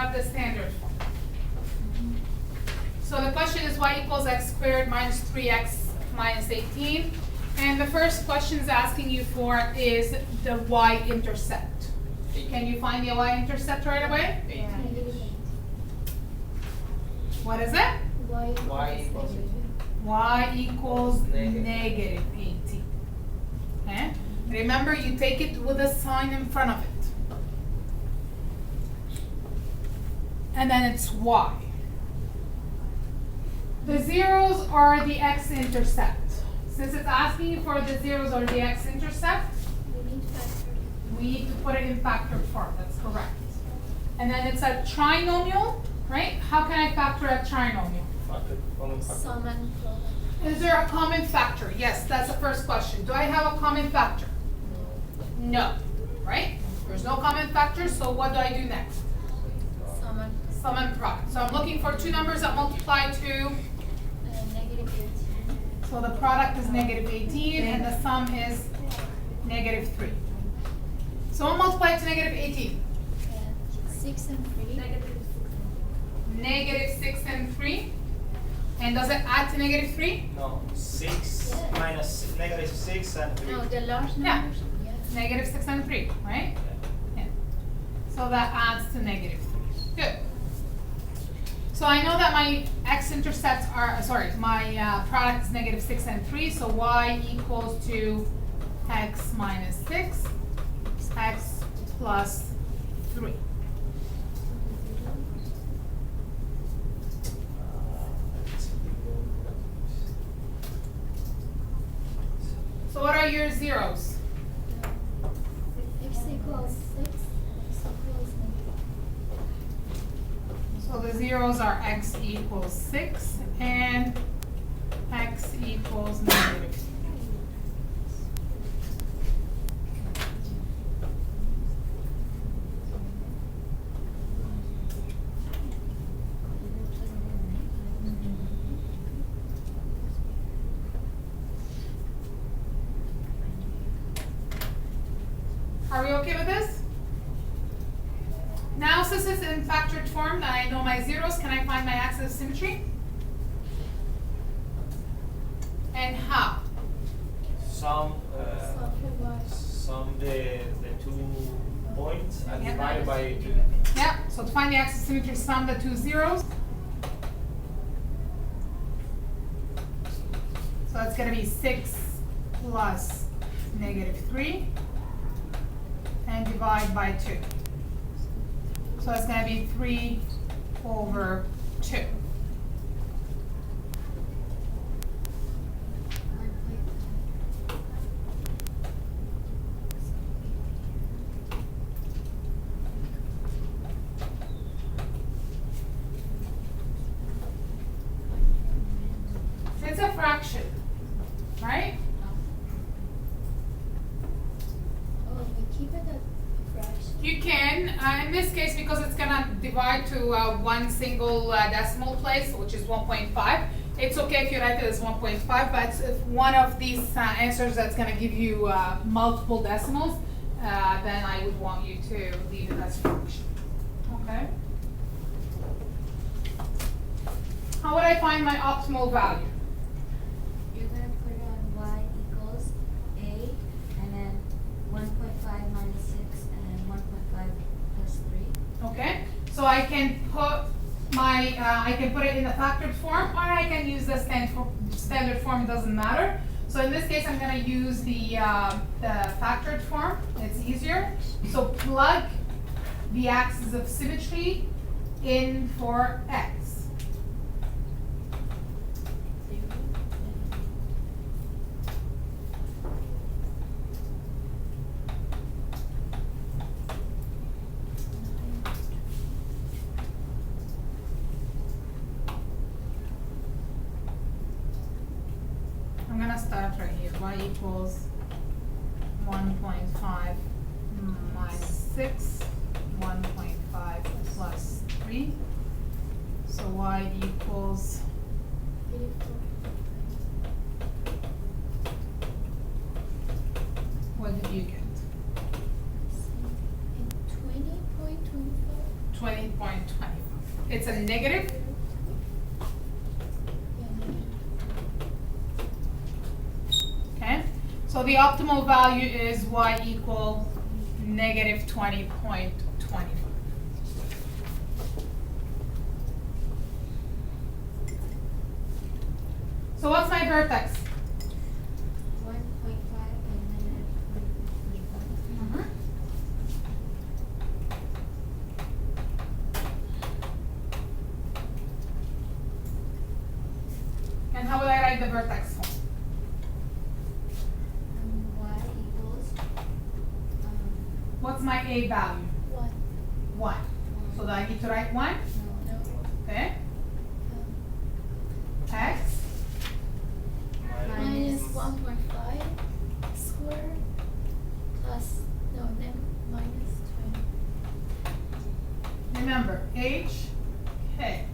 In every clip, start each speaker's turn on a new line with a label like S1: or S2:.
S1: have the standard form. So the question is y equals x squared minus 3x minus 18. And the first question is asking you for is the y-intercept. Can you find the y-intercept right away?
S2: Yeah.
S1: What is it?
S2: Y equals
S1: Y equals
S2: Negative.
S1: negative 18. Okay? Remember, you take it with a sign in front of it. And then it's y. The zeros are the x-intercept. Since it's asking you for the zeros or the x-intercept, we need to put it in factored form. That's correct. And then it's a trinomial, right? How can I factor a trinomial?
S2: common factor.
S3: Sum and product.
S1: Is there a common factor? Yes, that's the first question. Do I have a common factor? No, right? There's no common factor, so what do I do next?
S3: Sum and
S1: Sum and product. So I'm looking for two numbers that multiply to,
S3: negative 18.
S1: so the product is negative 18 and the sum is negative 3. So I'll multiply to negative 18.
S3: 6 and 3.
S1: Negative 6 and 3. And does it add to negative 3?
S2: No, 6
S3: Yeah.
S2: minus negative 6 and 3.
S3: No, the large
S1: Yeah.
S3: numbers. Yes.
S1: Negative 6 and 3, right? Yeah. So that adds to negative 3. Good. So I know that my x-intercepts are, my product is negative 6 and 3, so y equals to x minus 6, x plus 3. So what are your zeros?
S3: X equals 6. X equals negative.
S1: So the zeros are x equals 6 and x equals negative 3. Are we okay with this? Now, since it's in factored form, and I know my zeros, can I find my axis of symmetry? And how?
S2: Sum
S3: y.
S2: sum the 2 points and
S1: Yeah.
S2: divide by 2.
S1: Yeah, so to find the axis of symmetry, sum the two zeros. So that's going to be 6 plus negative 3 and divide by 2. So it's going to be 3 over 2. It's a fraction, right?
S3: Oh, we keep it a fraction.
S1: You can, in this case, because it's gonna divide to one single decimal place, which is 1.5. It's okay if you write it as 1.5, but if one of these answers that's gonna give you multiple decimals, then I would want you to leave it as fraction. Okay? How would I find my optimal value?
S4: You're gonna put it on y equals a, and then 1.5 minus 6, and then 1.5 plus 3.
S1: Okay, so I can put my, I can put it in the factored form, or I can use the standard form, it doesn't matter. So in this case, I'm gonna use the factored form, it's easier. So plug the axis of symmetry in for x. I'm gonna start right here. Y equals 1.5 minus 6, 1.5 plus 3. So y equals
S3: 84.
S1: what did you get?
S3: 20.25.
S1: 20.25. It's a negative. Okay, so the optimal value is y equal negative 20.25. So what's my vertex?
S4: 1.5 and negative 1.25.
S1: And how will I write the vertex form?
S4: Y equals,
S1: What's my a value?
S3: 1.
S1: 1. So do I need to write 1?
S3: No.
S1: Okay.
S3: Um,
S1: X
S3: minus 1.5 squared plus, minus 20.
S1: Remember, H, K.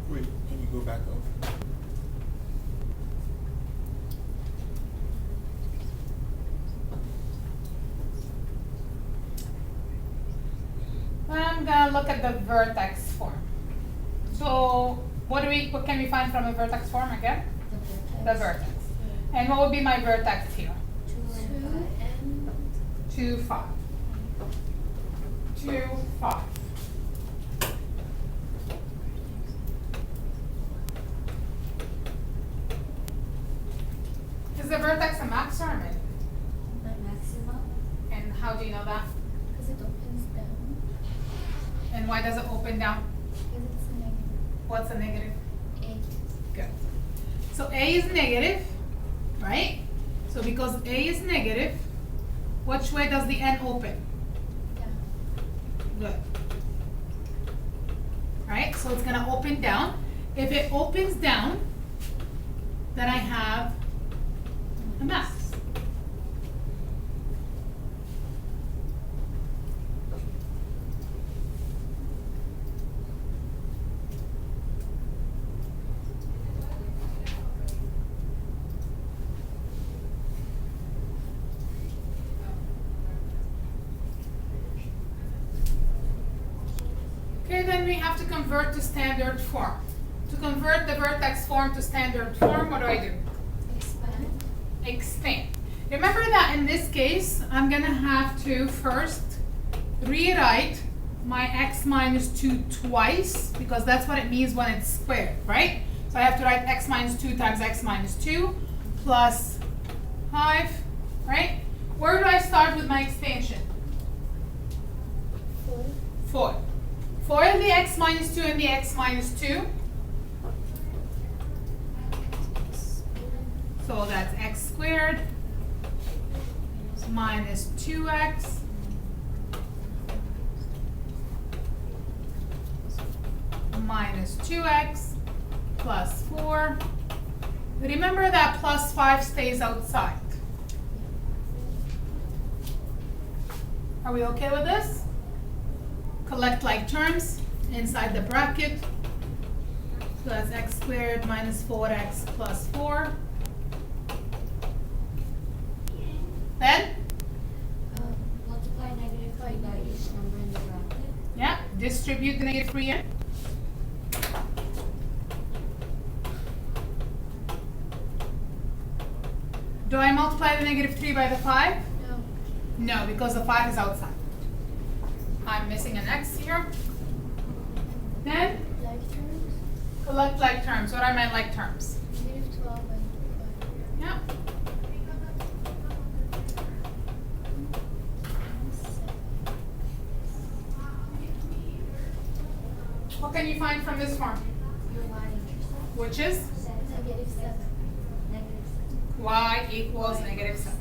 S5: Wait, can you go back up?
S1: I'm gonna look at the vertex form. So what can we find from a vertex form again? The vertex. And what would be my vertex here?
S3: 2 and
S1: 2, 5. 2, 5. Is the vertex a max or a min?
S4: maximum.
S1: And how do you know that?
S3: because it opens down.
S1: And why does it open down?
S3: Because it's a negative.
S1: What's a negative?
S3: 8.
S1: Good. So A is negative, right? So because A is negative, which way does the N open?
S3: Down.
S1: Good. Right? So it's gonna open down. If it opens down, then I have a mass. Okay, then we have to convert to standard form. To convert the vertex form to standard form, what do I do?
S3: Expand.
S1: Expand. Remember that in this case, I'm gonna have to first rewrite my x minus 2 twice, because that's what it means when it's squared, right? So I have to write x minus 2 times x minus 2 plus 5, right? Where do I start with my expansion?
S3: 4.
S1: 4. FOIL the x minus 2 and the x minus 2. So that's x squared minus 2x minus 2x plus 4. Remember that plus 5 stays outside. Are we okay with this? Collect like terms inside the bracket. So that's x squared minus 4x plus 4. Then,
S4: Multiply negative 3 by each number in the bracket.
S1: yeah, distribute the negative 3 in. Do I multiply the negative 3 by the 5?
S3: No.
S1: No, because the 5 is outside. I'm missing an x here. Then,
S3: Like terms.
S1: collect like terms. What are my like terms?
S3: Negative 12 and 5.
S1: Yeah. What can you find from this form?
S4: Your y-intercept.
S1: Which is
S3: Negative 7.
S4: Negative 7.
S1: y equals negative 7.